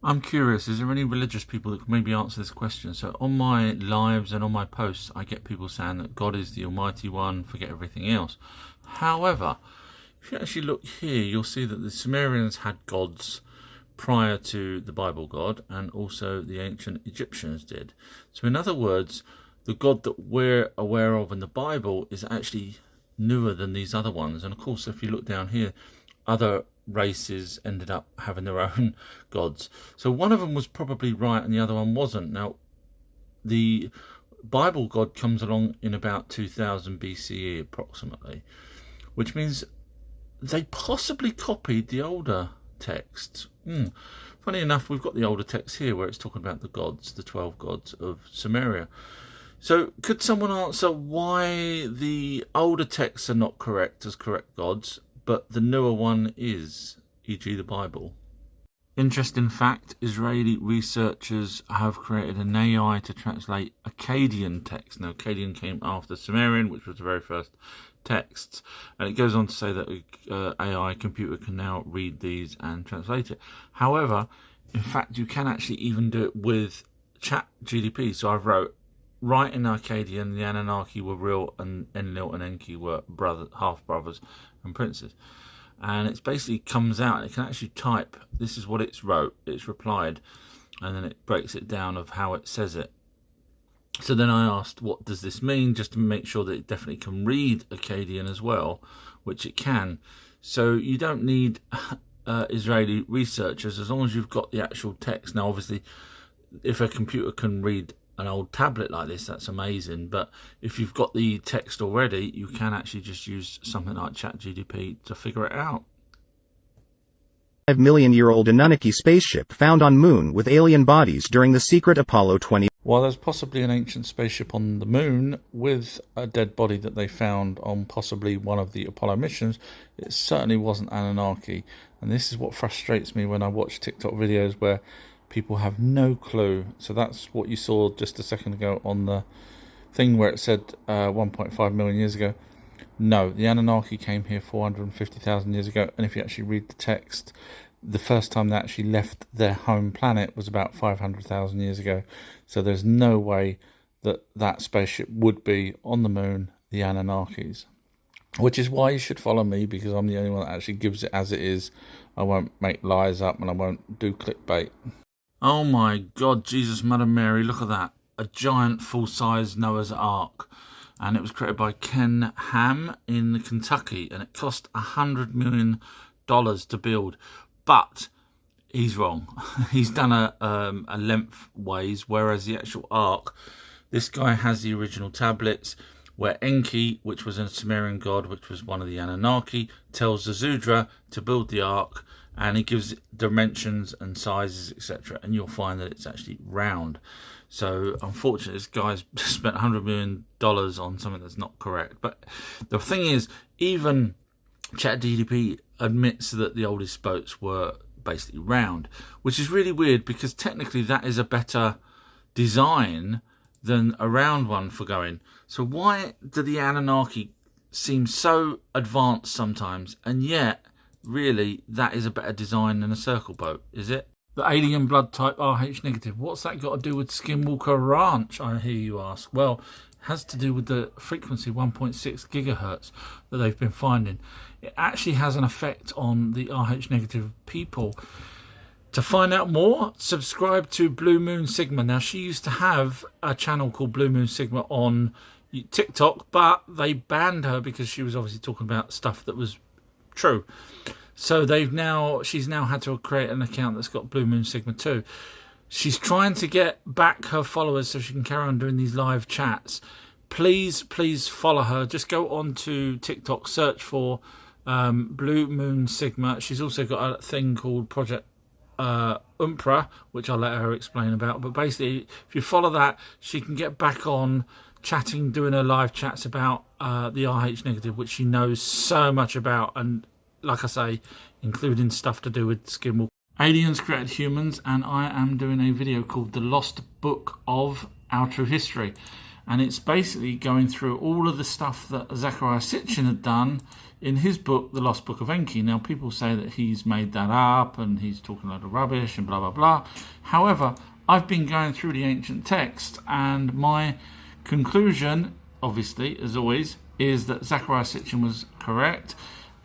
I'm curious, is there any religious people that can maybe answer this question? So on my lives and on my posts, I get people saying that God is the Almighty One, forget everything else. However, if you actually look here, you'll see that the Sumerians had gods prior to the Bible God, and also the ancient Egyptians did. So in other words, the God that we're aware of in the Bible is actually newer than these other ones. And of course, if you look down here, other races ended up having their own gods. So one of them was probably right and the other one wasn't. Now, the Bible God comes along in about 2000 BCE approximately, which means they possibly copied the older texts. Funny enough, we've got the older text here where it's talking about the gods, the 12 gods of Sumeria. So could someone answer why the older texts are not correct as correct gods, but the newer one is, e.g. the Bible? Interesting fact, Israeli researchers have created an AI to translate Akkadian text. Now, Akkadian came after Sumerian, which was the very first texts. And it goes on to say that AI computer can now read these and translate it. However, in fact, you can actually even do it with ChatGPT. So I've wrote, right in Akkadian, the Anunnaki were real and Enlil and Enki were half brothers and princes. And it basically comes out and it can actually type, this is what it's wrote, it's replied, and then it breaks it down of how it says it. So then I asked, what does this mean, just to make sure that it definitely can read Akkadian as well, which it can. So you don't need Israeli researchers as long as you've got the actual text. Now, obviously, if a computer can read an old tablet like this, that's amazing. But if you've got the text already, you can actually just use something like ChatGPT to figure it out. 5-million-year-old ANUNNAKI spaceship found on Moon with alien bodies during the secret Apollo 20. While there's possibly an ancient spaceship on the Moon with a dead body that they found on possibly one of the Apollo missions, it certainly wasn't Anunnaki. And this is what frustrates me when I watch TikTok videos where people have no clue. So that's what you saw just a second ago on the thing where it said 1.5 million years ago. No, the Anunnaki came here 450,000 years ago. And if you actually read the text, the first time they actually left their home planet was about 500,000 years ago. So there's no way that that spaceship would be on the Moon, the Anunnakis. Which is why you should follow me, because I'm the only one that actually gives it as it is. I won't make lies up and I won't do clickbait. Oh my God, Jesus, Mother Mary, look at that. A giant full-size Noah's Ark. And it was created by Ken Ham in Kentucky. And it cost $100 million to build. But he's wrong. He's done a lengthways, whereas the actual Ark, this guy has the original tablets where Enki, which was a Sumerian god, which was one of the Anunnaki, tells the Zudra to build the Ark. And he gives it dimensions and sizes, etc. And you'll find that it's actually round. So, unfortunately, this guy's spent $100 million on something that's not correct. But the thing is, even ChatGPT admits that the oldest boats were basically round, which is really weird because technically that is a better design than a round one for going. So why do the Anunnaki seem so advanced sometimes, and yet really that is a better design than a circle boat, is it? The alien blood type RH negative, what's that got to do with Skinwalker Ranch, I hear you ask? Well, it has to do with the frequency 1.6 gigahertz that they've been finding. It actually has an effect on the RH negative people. To find out more, subscribe to Blue Moon Sigma. Now, she used to have a channel called Blue Moon Sigma on TikTok, but they banned her because she was obviously talking about stuff that was true. So she's now had to create an account that's got Blue Moon Sigma 2. She's trying to get back her followers so she can carry on doing these live chats. Please follow her. Just go on to TikTok, search for Blue Moon Sigma. She's also got a thing called Project Umpra, which I'll let her explain about. But basically, if you follow that, she can get back on chatting, doing her live chats about the RH negative, which she knows so much about, and like I say, including stuff to do with Skinwalker. Aliens created humans, and I am doing a video called The Lost Book of Our True History. And it's basically going through all of the stuff that Zecharia Sitchin had done in his book, The Lost Book of Enki. Now, people say that he's made that up and he's talking a lot of rubbish and blah, blah, blah. However, I've been going through the ancient text, and my conclusion, obviously, as always, is that Zecharia Sitchin was correct.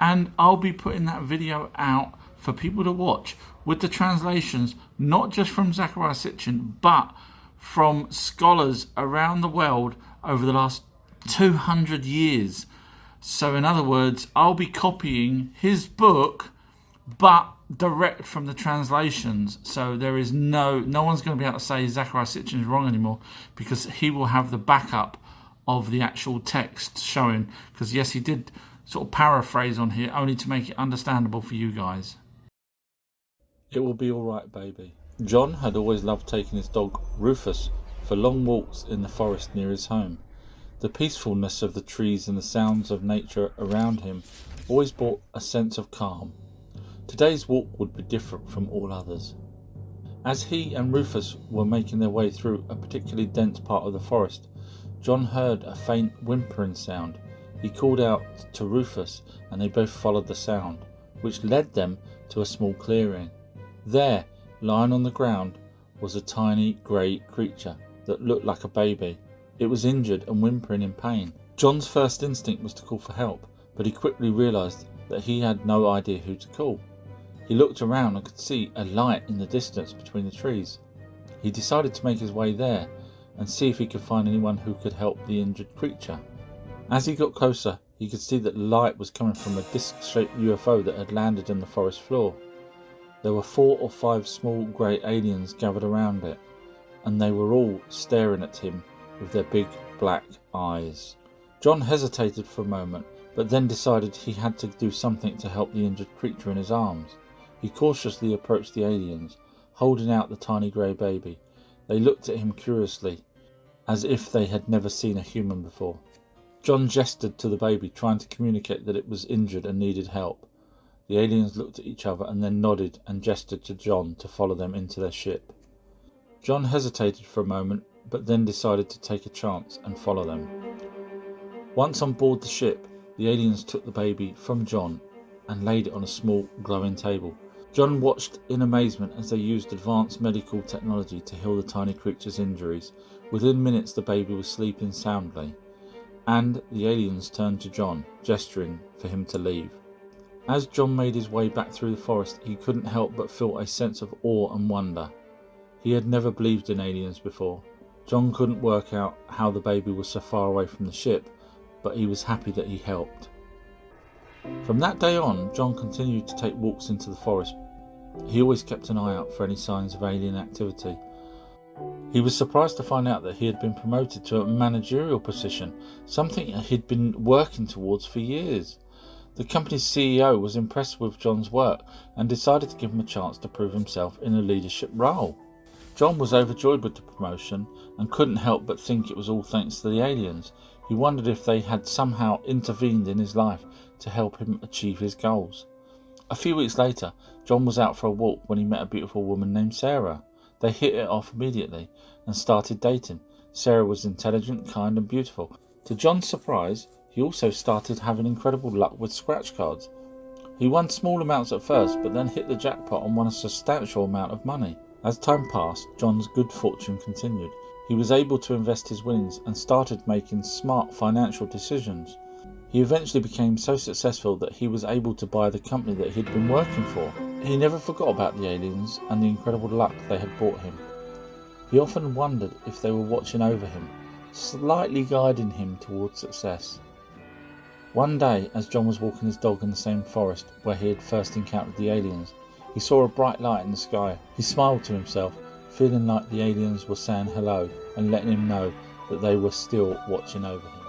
And I'll be putting that video out for people to watch with the translations, not just from Zecharia Sitchin, but from scholars around the world over the last 200 years. So in other words, I'll be copying his book, but direct from the translations. So there is no one's going to be able to say Zecharia Sitchin is wrong anymore, because he will have the backup of the actual text showing. Because yes, he did sort of paraphrase on here, only to make it understandable for you guys. It will be alright, baby. John had always loved taking his dog Rufus for long walks in the forest near his home. The peacefulness of the trees and the sounds of nature around him always brought a sense of calm. Today's walk would be different from all others. As he and Rufus were making their way through a particularly dense part of the forest, John heard a faint whimpering sound. He called out to Rufus, and they both followed the sound, which led them to a small clearing. There, lying on the ground, was a tiny grey creature that looked like a baby. It was injured and whimpering in pain. John's first instinct was to call for help, but he quickly realised that he had no idea who to call. He looked around and could see a light in the distance between the trees. He decided to make his way there and see if he could find anyone who could help the injured creature. As he got closer, he could see that the light was coming from a disc-shaped UFO that had landed on the forest floor. There were 4 or 5 small grey aliens gathered around it, and they were all staring at him with their big black eyes. John hesitated for a moment, but then decided he had to do something to help the injured creature in his arms. He cautiously approached the aliens, holding out the tiny grey baby. They looked at him curiously, as if they had never seen a human before. John gestured to the baby, trying to communicate that it was injured and needed help. The aliens looked at each other and then nodded and gestured to John to follow them into their ship. John hesitated for a moment, but then decided to take a chance and follow them. Once on board the ship, the aliens took the baby from John and laid it on a small glowing table. John watched in amazement as they used advanced medical technology to heal the tiny creature's injuries. Within minutes, the baby was sleeping soundly, and the aliens turned to John, gesturing for him to leave. As John made his way back through the forest, he couldn't help but feel a sense of awe and wonder. He had never believed in aliens before. John couldn't work out how the baby was so far away from the ship, but he was happy that he helped. From that day on, John continued to take walks into the forest. He always kept an eye out for any signs of alien activity. He was surprised to find out that he had been promoted to a managerial position, something he'd been working towards for years. The company's CEO was impressed with John's work and decided to give him a chance to prove himself in a leadership role. John was overjoyed with the promotion and couldn't help but think it was all thanks to the aliens. He wondered if they had somehow intervened in his life to help him achieve his goals. A few weeks later, John was out for a walk when he met a beautiful woman named Sarah. They hit it off immediately and started dating. Sarah was intelligent, kind and beautiful. To John's surprise, he also started having incredible luck with scratch cards. He won small amounts at first, but then hit the jackpot and won a substantial amount of money. As time passed, John's good fortune continued. He was able to invest his winnings and started making smart financial decisions. He eventually became so successful that he was able to buy the company that he'd been working for. He never forgot about the aliens and the incredible luck they had brought him. He often wondered if they were watching over him, slightly guiding him towards success. One day, as John was walking his dog in the same forest where he had first encountered the aliens, he saw a bright light in the sky. He smiled to himself, feeling like the aliens were saying hello and letting him know that they were still watching over him.